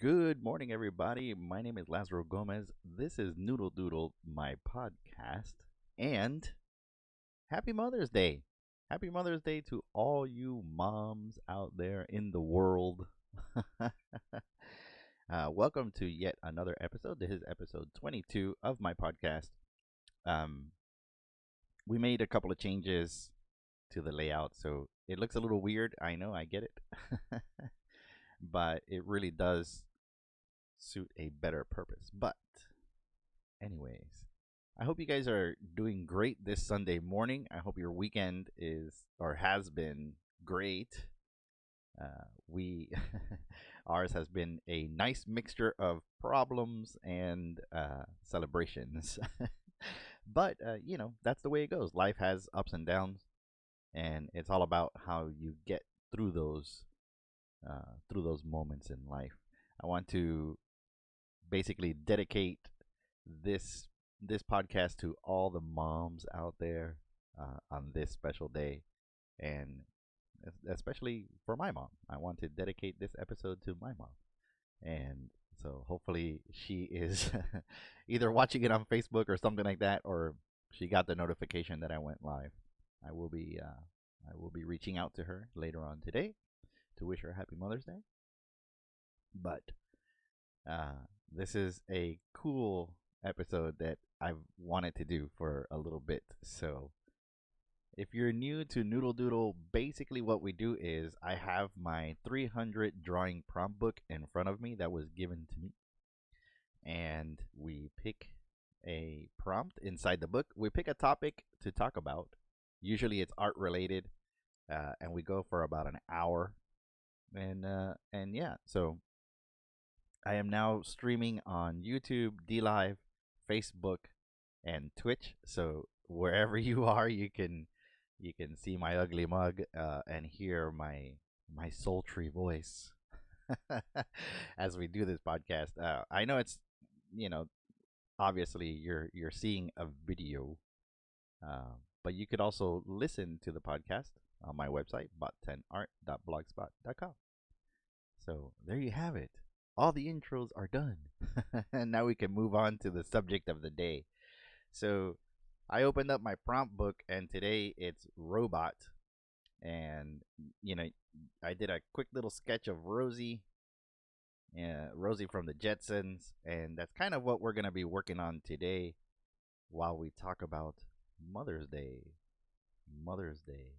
Good morning, everybody. My name is Lazaro Gomez. This is Noodle Doodle, my podcast. And happy Mother's Day. Happy Mother's Day to all you moms out there in the world. Welcome to yet another episode. This is episode 22 of my podcast. Um, we made a couple of changes to the layout, so it looks a little weird. I know, I get it. But it really does suit a better purpose. But, anyways, I hope you guys are doing great this Sunday morning. I hope your weekend is or has been great. We ours has been a nice mixture of problems and celebrations. But that's the way it goes. Life has ups and downs, and it's all about how you get through those moments in life. I want to basically dedicate this podcast to all the moms out there on this special day, and especially for my mom. I want to dedicate this episode to my mom, and so hopefully she is either watching it on Facebook or something like that, or she got the notification that I went live. I will be reaching out to her later on today to wish her a happy Mother's Day. But this is a cool episode that I've wanted to do for a little bit. So, if you're new to Noodle Doodle, basically what we do is I have my 300 drawing prompt book in front of me that was given to me. And we pick a prompt inside the book. We pick a topic to talk about. Usually it's art related. And we go for about an hour. And yeah, so I am now streaming on YouTube, DLive, Facebook, and Twitch. So wherever you are, you can see my ugly mug and hear my sultry voice as we do this podcast. I know it's you know obviously you're seeing a video, but you could also listen to the podcast on my website bot10art.blogspot.com. So there you have it. All the intros are done. And now we can move on to the subject of the day. So I opened up my prompt book, and today it's robot. And, I did a quick little sketch of Rosie, Rosie from the Jetsons. And that's kind of what we're going to be working on today while we talk about Mother's Day. Mother's Day.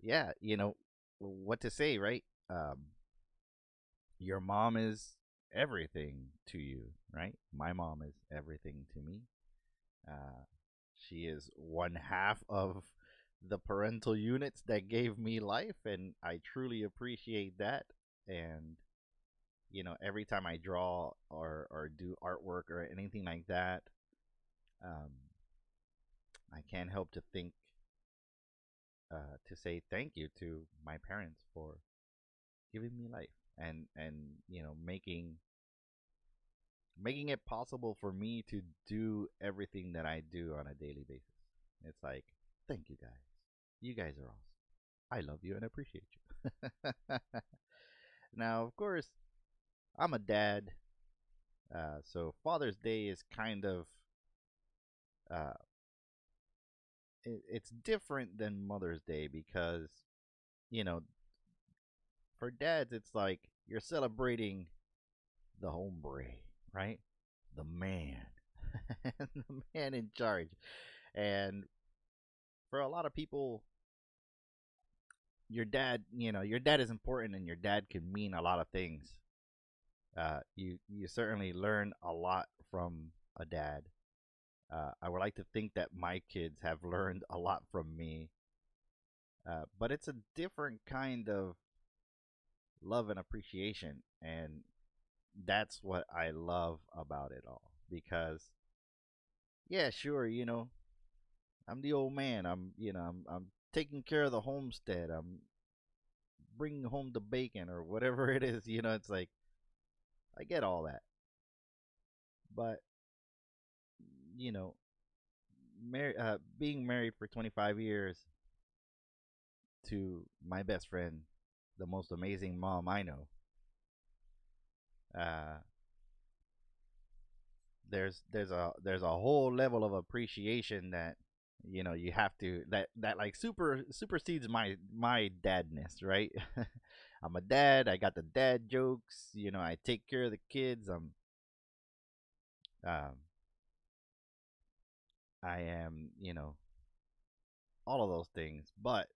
Yeah, what to say, right? Your mom is everything to you, right? My mom is everything to me. Uh, she is one half of the parental units that gave me life, and I truly appreciate that. And every time I draw or do artwork or anything like that, um, I can't help to think to say thank you to my parents for giving me life and making it possible for me to do everything that I do on a daily basis. It's like, thank you guys. You guys are awesome. I love you and appreciate you. Now, of course, I'm a dad, so Father's Day is kind of uh, it's different than Mother's Day because you know for dads it's like you're celebrating the hombre, right? The man, the man in charge. And for a lot of people, your dad is important, and your dad can mean a lot of things. You certainly learn a lot from a dad. I would like to think that my kids have learned a lot from me, but it's a different kind of love and appreciation, and that's what I love about it all. Because yeah, sure, I'm the old man. I'm taking care of the homestead. I'm bringing home the bacon or whatever it is. It's like I get all that, but you know, being married for 25 years to my best friend, the most amazing mom I know. Uh, there's a whole level of appreciation that you have to that like supersedes my dadness, right? I'm a dad. I got the dad jokes. I take care of the kids. Um I am, all of those things, but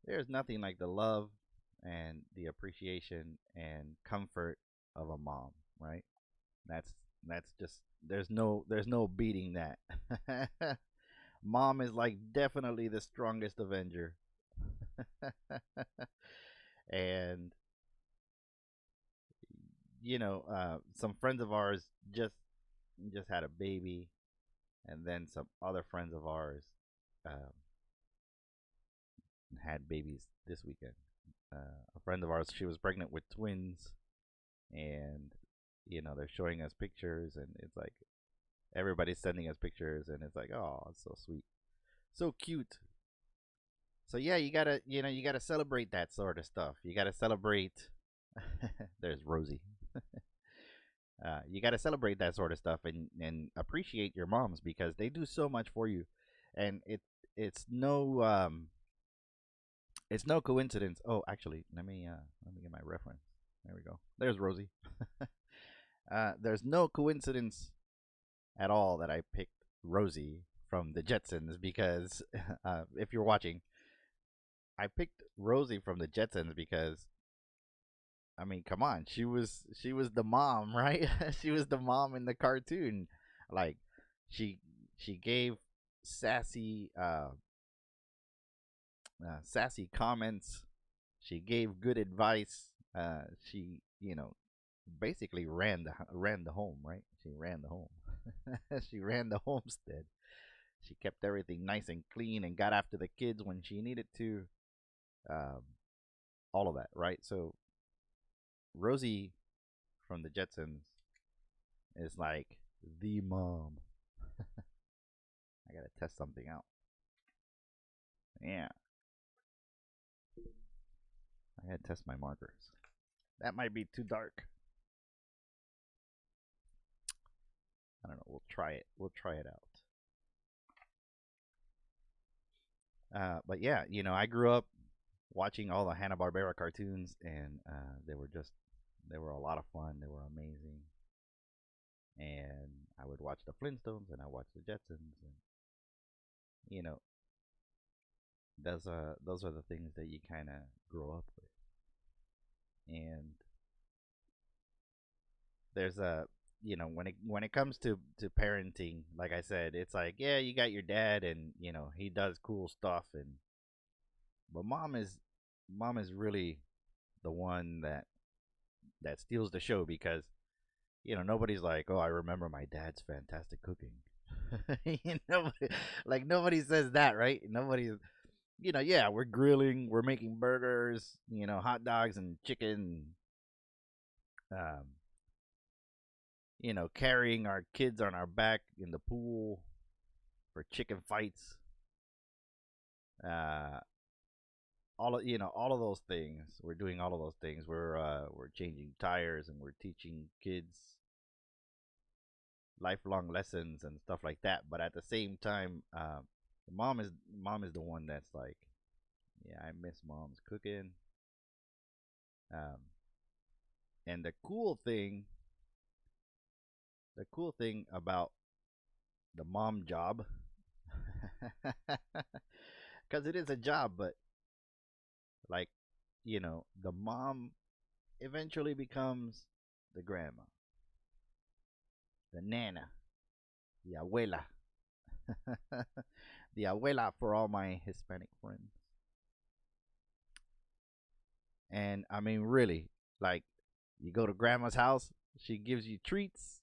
there's nothing like the love and the appreciation and comfort of a mom, right? That's that's just there's no beating that. Mom is like definitely the strongest Avenger. And some friends of ours just had a baby, and then some other friends of ours um, had babies this weekend. A friend of ours, she was pregnant with twins, and they're showing us pictures, and it's like everybody's sending us pictures, and it's like, oh, it's so sweet, so cute. So yeah, you gotta celebrate that sort of stuff. You gotta celebrate. There's Rosie. You gotta celebrate that sort of stuff, and appreciate your moms because they do so much for you, and it's no it's no coincidence. Oh, actually, let me get my reference. There we go. There's Rosie. There's no coincidence at all that I picked Rosie from the Jetsons because if you're watching, I picked Rosie from the Jetsons because I mean, come on, she was the mom, right? She was the mom in the cartoon. Like she she gave sassy sassy comments. She gave good advice. She basically ran the home, right? She ran the home. She ran the homestead. She kept everything nice and clean and got after the kids when she needed to. Um, all of that, right? So Rosie from the Jetsons is like the mom. I gotta test something out. Yeah, I gotta test my markers. That might be too dark. I don't know. We'll try it. We'll try it out. But yeah, I grew up watching all the Hanna Barbera cartoons, and they were a lot of fun. They were amazing, and I would watch the Flintstones, and I watched the Jetsons, and you know, those are the things that you kind of grow up with. And there's a when it comes to parenting, like I said, it's like, yeah, you got your dad, and he does cool stuff, and but mom is really the one that steals the show because nobody's like, oh, I remember my dad's fantastic cooking. Like nobody says that, right? Nobody's, yeah, we're grilling, we're making burgers, hot dogs and chicken, um carrying our kids on our back in the pool for chicken fights, uh all of those things. We're doing all of those things. We're changing tires, and we're teaching kids lifelong lessons and stuff like that. But at the same time, mom is the one that's like, yeah, I miss mom's cooking. Um, and the cool thing about the mom job, because it is a job, but like, the mom eventually becomes the grandma, the nana, the abuela, the abuela for all my Hispanic friends. And I mean, really, like, you go to grandma's house, she gives you treats.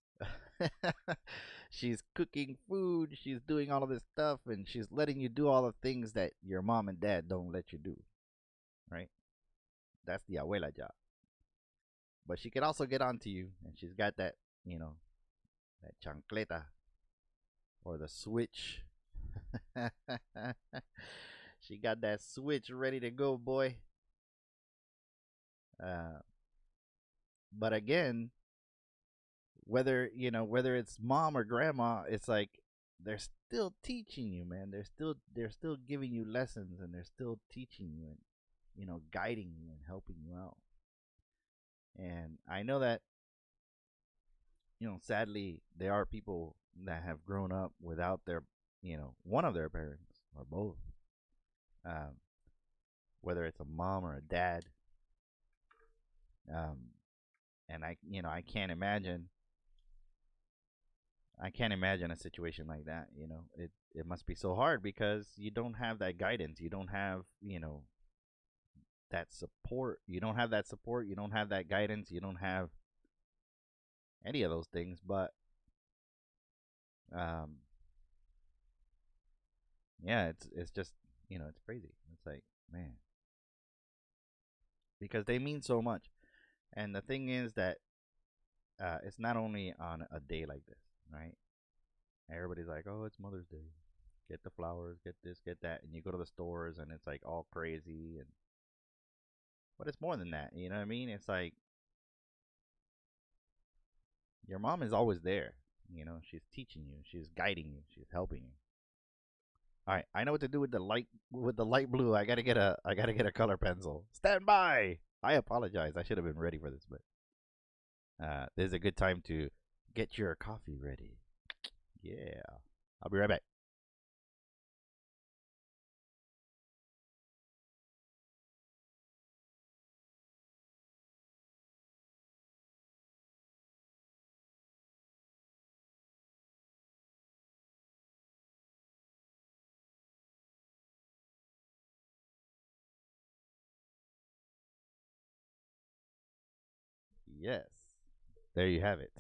She's cooking food, she's doing all of this stuff, and she's letting you do all the things that your mom and dad don't let you do, right? That's the abuela job. But she can also get onto you, and she's got that chancleta or the switch. She got that switch ready to go, boy. Uh, but again, whether it's mom or grandma, it's like they're still teaching you, man. They're still giving you lessons, and they're still teaching you and guiding you and helping you out. And I know that sadly there are people that have grown up without their one of their parents or both, um, whether it's a mom or a dad. um, and I can't imagine a situation like that. It must be so hard because you don't have that guidance. You don't have, that support. You don't have that support. You don't have that guidance. You don't have any of those things. But um, yeah, it's just it's crazy. It's like, man, because they mean so much. And the thing is that it's not only on a day like this, right? Everybody's like, oh, it's Mother's Day. Get the flowers, get this, get that, and you go to the stores and it's like all crazy. And but it's more than that. You know what I mean? It's like your mom is always there. She's teaching you, she's guiding you, she's helping you. All right, I know what to do with the light blue. I gotta get a color pencil. Stand by. I apologize. I should have been ready for this, but this is a good time to get your coffee ready. Yeah, I'll be right back. Yes, there you have it.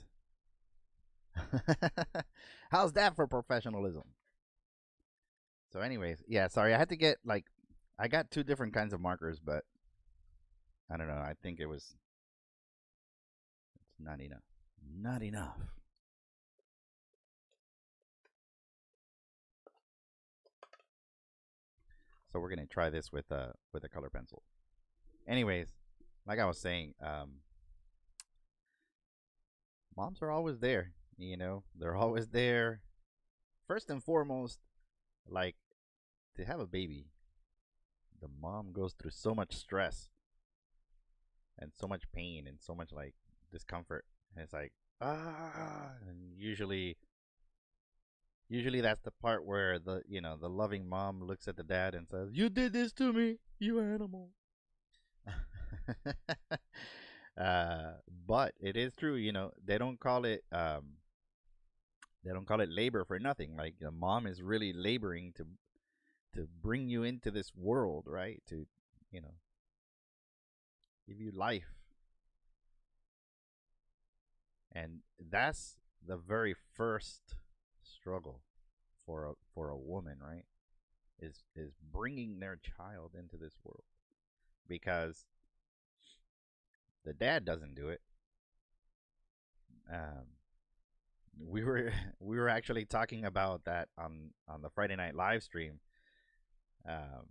How's that for professionalism? So, anyways, yeah, sorry, I had to get I got two different kinds of markers, but I don't know. I think it's not enough. Not enough. So we're gonna try this with a color pencil. Anyways, like I was saying, moms are always there. They're always there. First and foremost, like to have a baby, the mom goes through so much stress and so much pain and so much like discomfort. And it's like and usually that's the part where the loving mom looks at the dad and says, "You did this to me, you animal." uh, but it is true. They don't call it labor for nothing. Like the mom is really laboring to bring you into this world, right? To you know give you life, and that's the very first struggle for a woman, right? Is bringing their child into this world, because the dad doesn't do it. Um, we were we were actually talking about that on the Friday night live stream, um,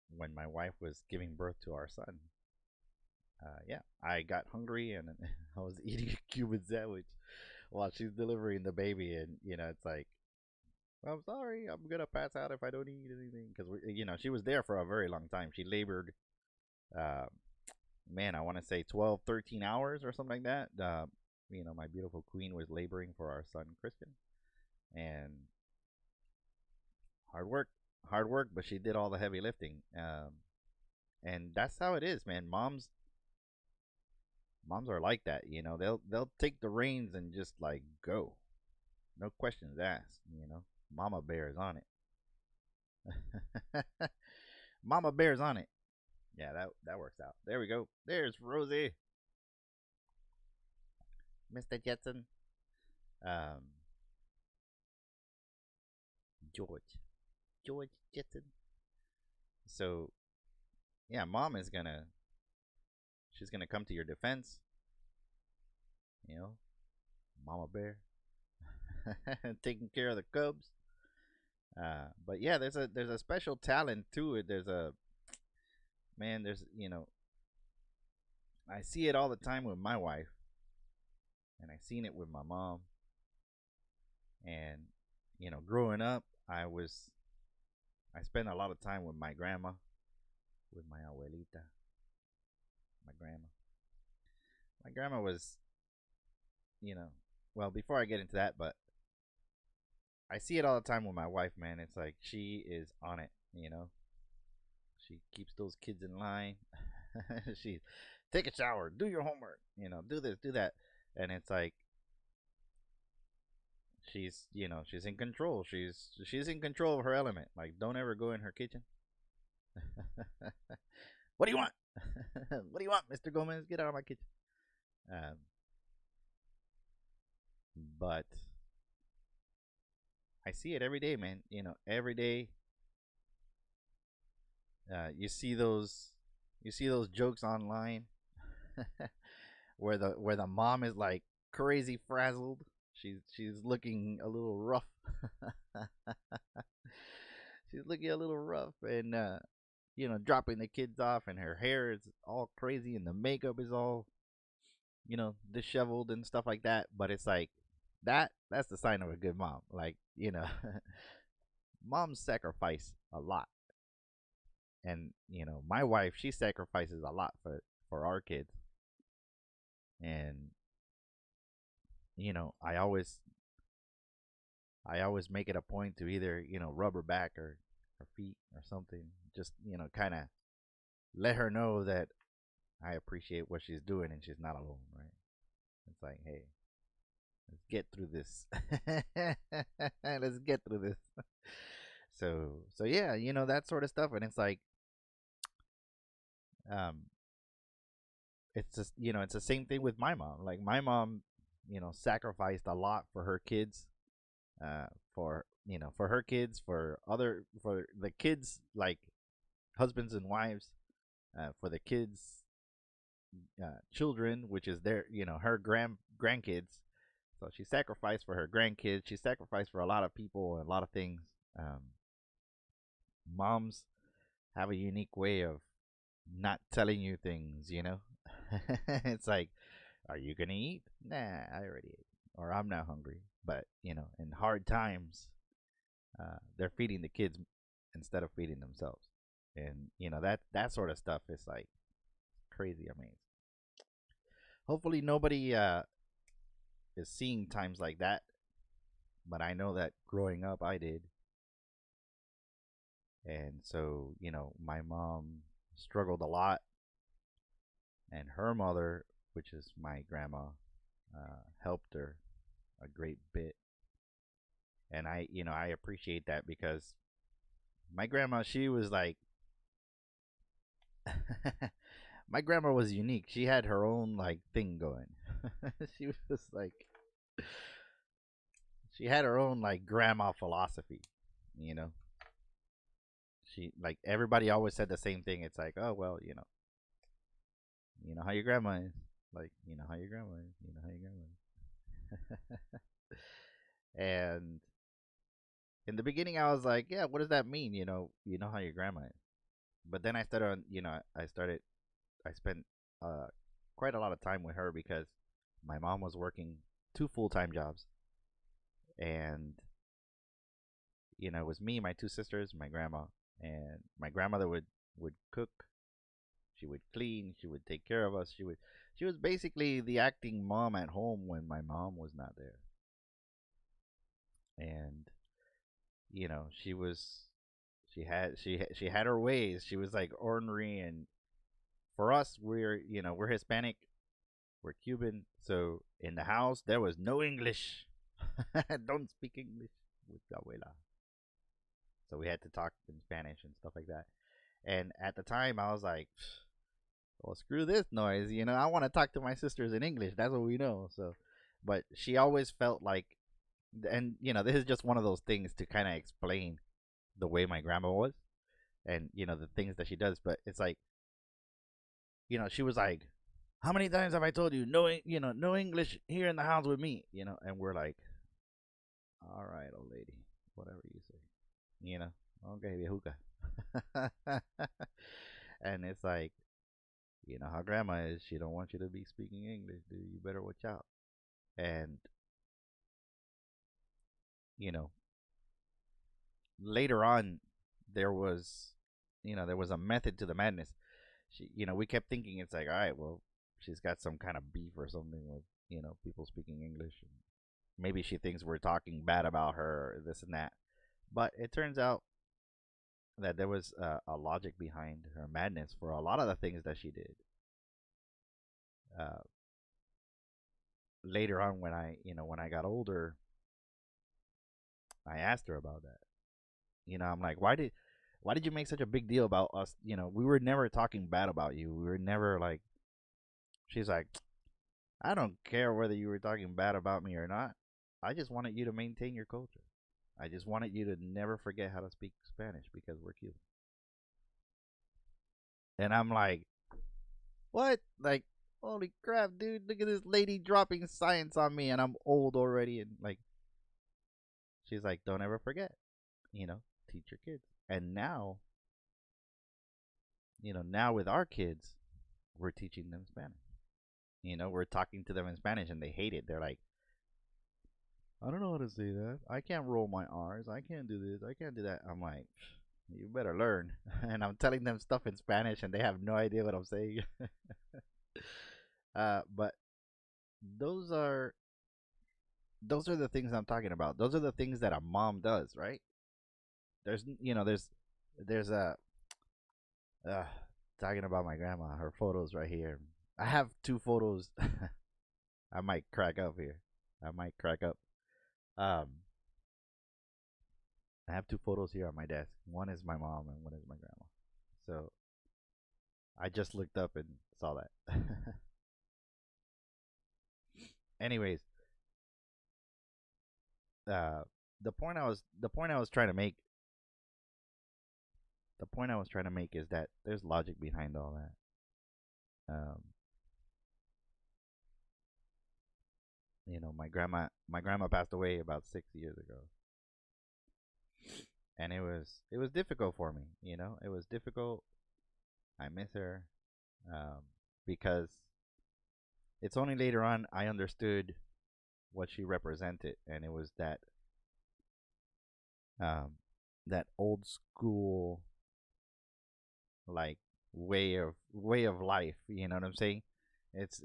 when my wife was giving birth to our son. Yeah, I got hungry and I was eating a Cuban sandwich while she's delivering the baby, and it's like, I'm sorry, I'm gonna pass out if I don't eat anything, because she was there for a very long time. She labored, uh, man, I want to say 12, 13 hours or something like that. My beautiful queen was laboring for our son Christian, and hard work, hard work, but she did all the heavy lifting. And that's how it is, man. Moms are like that. They'll take the reins and just like go, no questions asked. Mama bear is on it. Mama bear's on it. Yeah, that works out. There we go. There's Rosie, Mr. Jetson, um, George, George Jetson. So yeah, mom is gonna she's gonna come to your defense. You know, Mama Bear, taking care of the cubs. But yeah, there's a special talent to it. There's a man. There's I see it all the time with my wife, and I seen it with my mom. And growing up, I spent a lot of time with my grandma, with my abuelita, my grandma. My grandma was, you know, well, before I get into that, but I see it all the time with my wife, man. It's like she is on it. She keeps those kids in line. She take a shower, do your homework, do this, do that. And it's like she's in control. She's in control of her element. Like, don't ever go in her kitchen. What do you want? What do you want, Mr. Gomez? Get out of my kitchen. Um, but I see it every day, man. Every day. You see those jokes online where the mom is like crazy frazzled. She's looking a little rough. She's looking a little rough, and dropping the kids off, and her hair is all crazy, and the makeup is all disheveled and stuff like that. But it's like that's the sign of a good mom. Like, moms sacrifice a lot, and my wife, she sacrifices a lot for our kids. And I always make it a point to either rub her back or her feet or something, just kind of let her know that I appreciate what she's doing and she's not alone, right? It's like, hey, let's get through this. Let's get through this. So yeah, that sort of stuff. And it's like, um it's just it's the same thing with my mom. Like, my mom sacrificed a lot for her kids, uh for her kids, for the kids, like husbands and wives, for the kids, children, which is their her grandkids. So she sacrificed for her grandkids. She sacrificed for a lot of people and a lot of things. um Moms have a unique way of not telling you things. It's like, are you gonna eat? Nah, I already ate. Or I'm not hungry. But in hard times, they're feeding the kids instead of feeding themselves. And that sort of stuff is like crazy amazing. Hopefully nobody is seeing times like that, but I know that growing up I did. And so my mom struggled a lot, and her mother, which is my grandma, helped her a great bit. And I appreciate that, because my grandma, she was like, my grandma was unique. She had her own like thing going. She was like, she had her own like grandma philosophy. You know, she, like, everybody always said the same thing. It's like, oh well, you know how your grandma is. Like, you know how your grandma is. You know how your grandma is. And in the beginning, I was like, yeah, what does that mean? You know how your grandma is. But then I started, I spent uh, quite a lot of time with her, because my mom was working two full-time jobs. And it was me, my two sisters, my grandma. And my grandmother would cook, she would clean, she would take care of us. She was basically the acting mom at home when my mom was not there. And she had her ways. She was like ornery. And for us, we're Hispanic, we're Cuban, so in the house there was no English. Don't speak English with the abuela. So we had to talk in Spanish and stuff like that. And at the time, I was like, well, screw this noise. I want to talk to my sisters in English. That's what we know. So, but she always felt like, and this is just one of those things to kind of explain the way my grandma was, and the things that she does. But it's like, she was like, how many times have I told you, no English here in the house with me? And we're like, all right, old lady, whatever you say. Okay, viejuca. And it's like, You know how grandma is. She don't want you to be speaking English, dude. You better watch out. And you know, later on, there was, there was a method to the madness. We kept thinking it's like, all right, well, she's got some kind of beef or something with, people speaking English. And maybe she thinks we're talking bad about her, or this and that. But it turns out that there was a logic behind her madness for a lot of the things that she did. Uh, Later on, when I got older, I asked her about that. I'm like, why did you make such a big deal about us? We were never talking bad about you. We were never like. She's like, I don't care whether you were talking bad about me or not. I just wanted you to maintain your culture. I just wanted you to never forget how to speak Spanish because we're Cuban. And I'm like, what? Like, holy crap, dude! Look at this lady dropping science on me, and I'm old already. And like, she's like, don't ever forget. Teach your kids. And now with our kids, we're teaching them Spanish. We're talking to them in Spanish, and they hate it. They're like, I don't know how to say that. I can't roll my R's. I can't do this. I can't do that. I'm like, you better learn. And I'm telling them stuff in Spanish, and they have no idea what I'm saying. But those are those are the things I'm talking about. Those are the things that a mom does, right? There's a uh, talking about my grandma. Her photos right here. I have two photos. I might crack up here. I might crack up. Um, I have two photos here on my desk. One is my mom and one is my grandma. So I just looked up and saw that. Anyways, uh, the point I was trying to make is that there's logic behind all that. My grandma passed away about 6 years ago, and it was difficult for me. It was difficult. I miss her, um, because it's only later on I understood what she represented, and it was um, that old school, like, way of life. You know what I'm saying? It's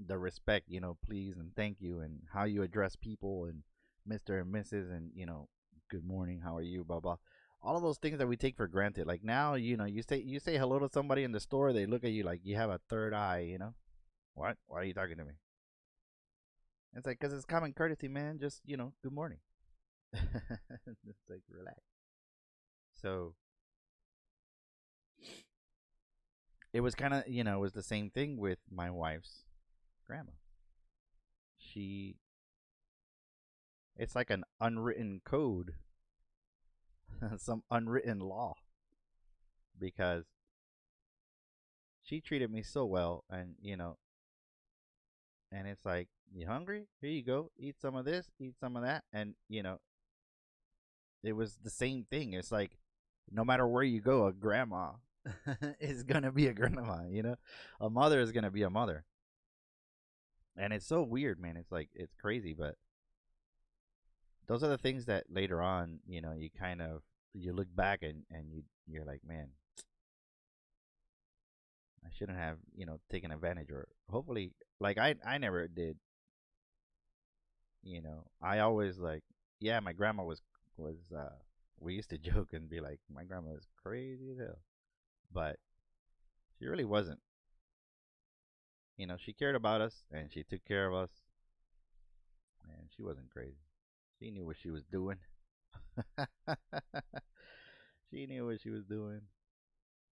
the respect, please and thank you, and how you address people, and Mr. and Mrs. and good morning, how are you, blah blah. All of those things that we take for granted. Like now, you say hello to somebody in the store, they look at you like you have a third eye. What? Why are you talking to me? It's like, because it's common courtesy, man. Just, good morning. It's like, relax. So it was kind of, it was the same thing with my wife's grandma. She, it's like an unwritten code, some unwritten law, because she treated me so well, and it's like, you hungry? Here you go. Eat some of this, eat some of that. And, it was the same thing. It's like, no matter where you go, a grandma is going to be a grandma. A mother is going to be a mother. And it's so weird, man. It's like, it's crazy. But those are the things that later on, you kind of, you look back and you're like, man, I shouldn't have, taken advantage, or hopefully, like, I never did. I always, like, yeah, my grandma was we used to joke and be like, my grandma is crazy as hell, but she really wasn't. She cared about us and she took care of us, and she wasn't crazy. She knew what she was doing. She knew what she was doing,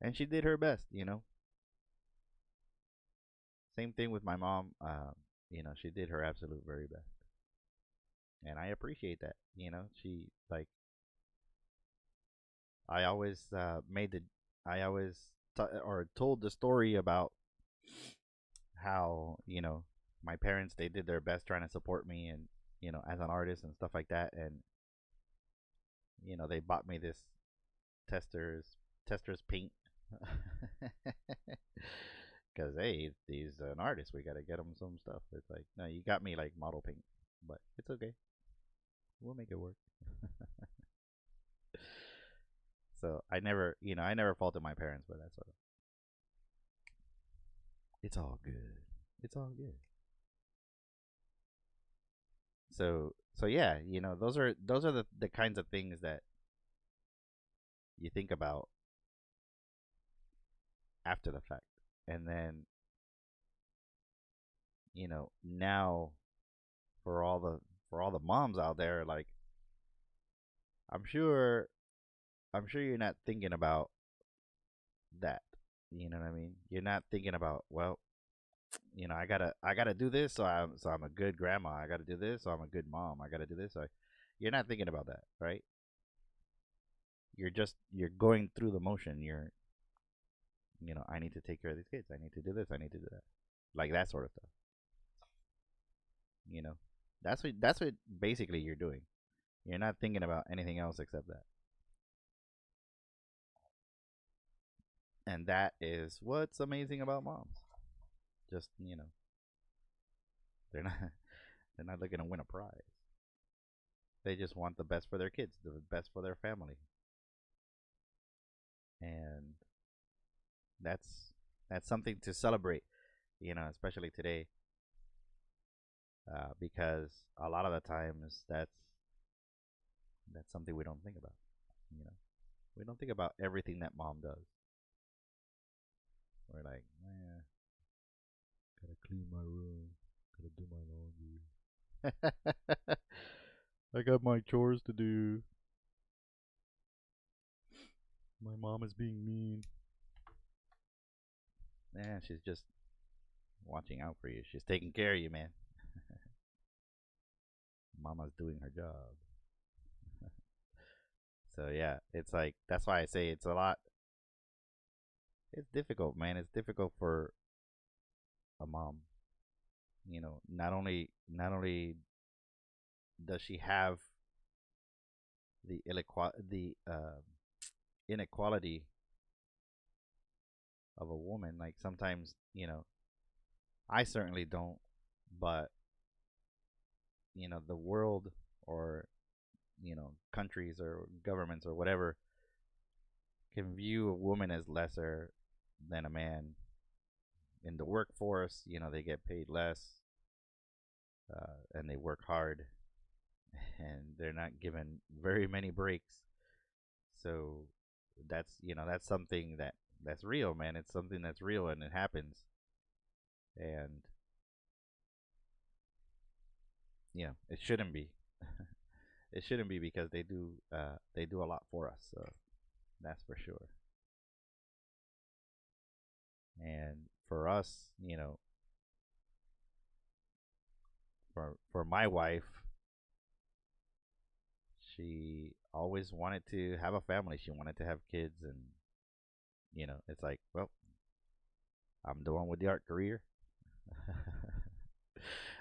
and she did her best. Same thing with my mom. She did her absolute very best, and I appreciate that. She, like, I always I always or told the story about how, my parents, they did their best trying to support me, and as an artist and stuff like that. And they bought me this tester's paint. Because hey, he's an artist. We gotta get him some stuff. It's like, no, you got me like model paint, but it's okay. We'll make it work. So I never, I never faulted my parents, but that's all. It's all good. It's all good. So yeah, those are the kinds of things that you think about after the fact, and then now for all the moms out there, like I'm sure I'm sure you're not thinking about that. You know what I mean? You're not thinking about, well, I gotta do this, so I'm a good grandma. I gotta do this, so I'm a good mom. I gotta do this. You're not thinking about that, right? You're going through the motion. I need to take care of these kids. I need to do this. I need to do that. Like that sort of stuff. You know, that's what basically you're doing. You're not thinking about anything else except that. And that is what's amazing about moms. Just, they're not they're not looking to win a prize. They just want the best for their kids, the best for their family. And that's something to celebrate, especially today, because a lot of the times that's something we don't think about. You know, we don't think about everything that mom does. We're like, man, gotta clean my room, gotta do my laundry. I got my chores to do. My mom is being mean. Man, she's just watching out for you. She's taking care of you, man. Mama's doing her job. So yeah, it's like that's why I say it's a lot. It's difficult, man. It's difficult for a mom. Not only does she have the inequality of a woman. Like sometimes, I certainly don't, but the world or countries or governments or whatever can view a woman as lesser than a man in the workforce. They get paid less, and they work hard, and they're not given very many breaks. So that's something that's real, man. It's something that's real, and it happens. And it shouldn't be. It shouldn't be because they do a lot for us. So that's for sure. And for us, for my wife, she always wanted to have a family. She wanted to have kids, and it's like, well, I'm the one with the art career.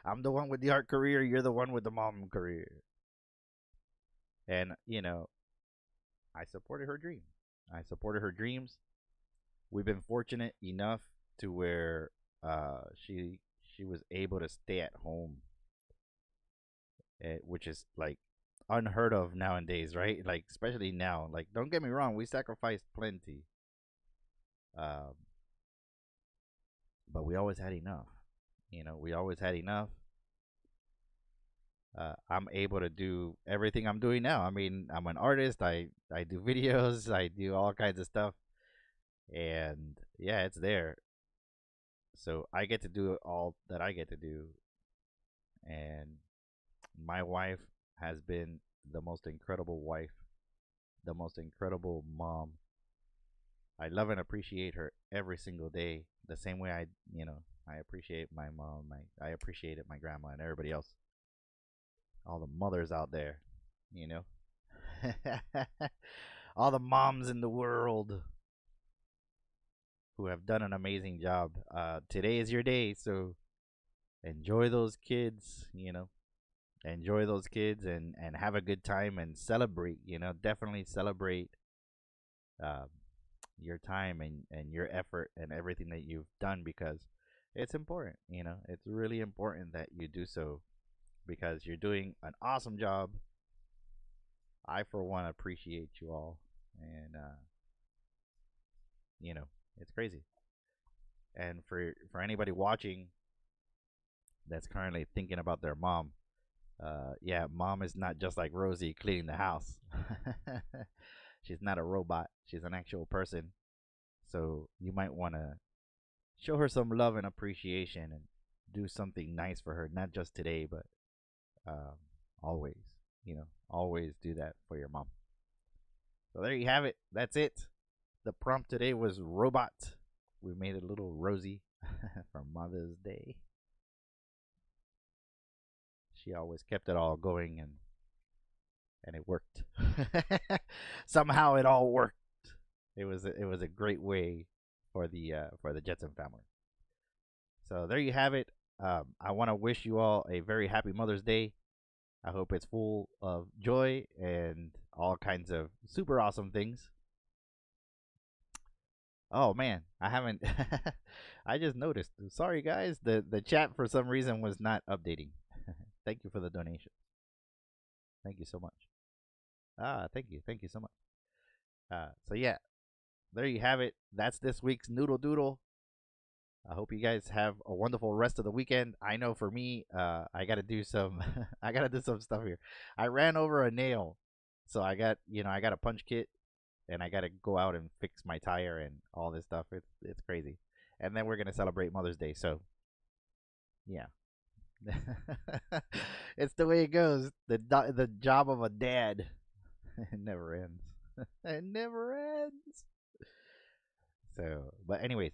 I'm the one with the art career. You're the one with the mom career. And I supported her dream. I supported her dreams. We've been fortunate enough to where she was able to stay at home, which is like unheard of nowadays, right? Like especially now. Like don't get me wrong, we sacrificed plenty, um, but we always had enough. We always had enough. I'm able to do everything I'm doing now. I mean, I'm an artist. I do videos. I do all kinds of stuff, and yeah, it's there. So I get to do all that I get to do, and my wife has been the most incredible wife, the most incredible mom. I love and appreciate her every single day, the same way I appreciate my mom. I appreciated my grandma and everybody else, all the mothers out there, you know, all the moms in the world who have done an amazing job. Today is your day, so enjoy those kids, enjoy those kids and have a good time and celebrate, definitely celebrate, uh, your time and your effort and everything that you've done, because it's important. It's really important that you do so, because you're doing an awesome job. I, for one, appreciate you all. And, you know, it's crazy. And for anybody watching that's currently thinking about their mom, yeah, mom is not just like Rosie cleaning the house. She's not a robot. She's an actual person. So you might want to show her some love and appreciation and do something nice for her, not just today, but um, always. Always do that for your mom. So there you have it. That's it. The prompt today was robot. We made a little Rosie for Mother's Day. She always kept it all going, and it worked. Somehow it all worked. It was a great way for the Jetson family. So there you have it. I want to wish you all a very happy Mother's Day. I hope it's full of joy and all kinds of super awesome things. Oh man, I haven't. I just noticed. Sorry guys, the chat for some reason was not updating. Thank you for the donation. Thank you so much. Thank you so much. So yeah, there you have it. That's this week's Noodle Doodle. I hope you guys have a wonderful rest of the weekend. I know for me, I gotta do some, I gotta do some stuff here. I ran over a nail, so I got a punch kit, and I gotta go out and fix my tire and all this stuff. It's crazy, and then we're gonna celebrate Mother's Day. So, yeah, it's the way it goes. The job of a dad, it never ends. It never ends. So, but anyways,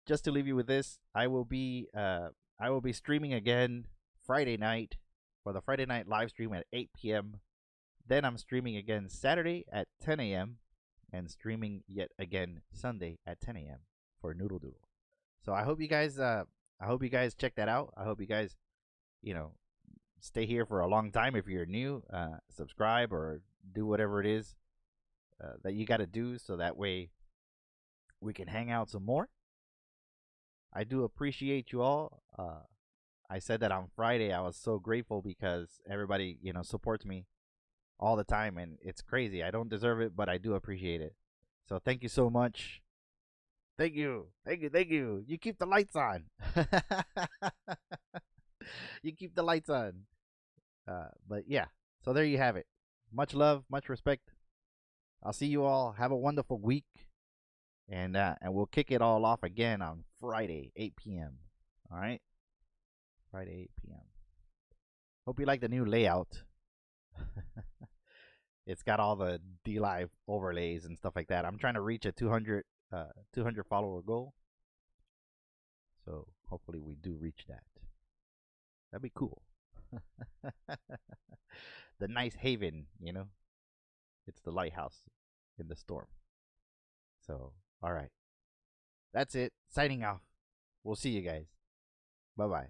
just to leave you with this, I will be streaming again Friday night for the Friday night live stream at 8 p.m. Then I'm streaming again Saturday at 10 a.m. and streaming yet again Sunday at 10 a.m. for Noodle Doodle. So I hope you guys check that out. I hope you guys, you know, stay here for a long time. If you're new, subscribe or do whatever it is that you got to do, so that way we can hang out some more. I do appreciate you all. I said that on Friday. I was so grateful because everybody, supports me all the time, and it's crazy. I don't deserve it, but I do appreciate it. So thank you so much. Thank you, thank you, thank you. You keep the lights on. You keep the lights on. But yeah, so there you have it. Much love, much respect. I'll see you all. Have a wonderful week, and we'll kick it all off again on Friday, 8 p.m. All right, Friday, 8 p.m. Hope you like the new layout. It's got all the D Live overlays and stuff like that. I'm trying to reach a 200 follower goal. So hopefully we do reach that. That'd be cool. The nice haven, It's the lighthouse in the storm. So, all right. That's it. Signing off. We'll see you guys. Bye bye.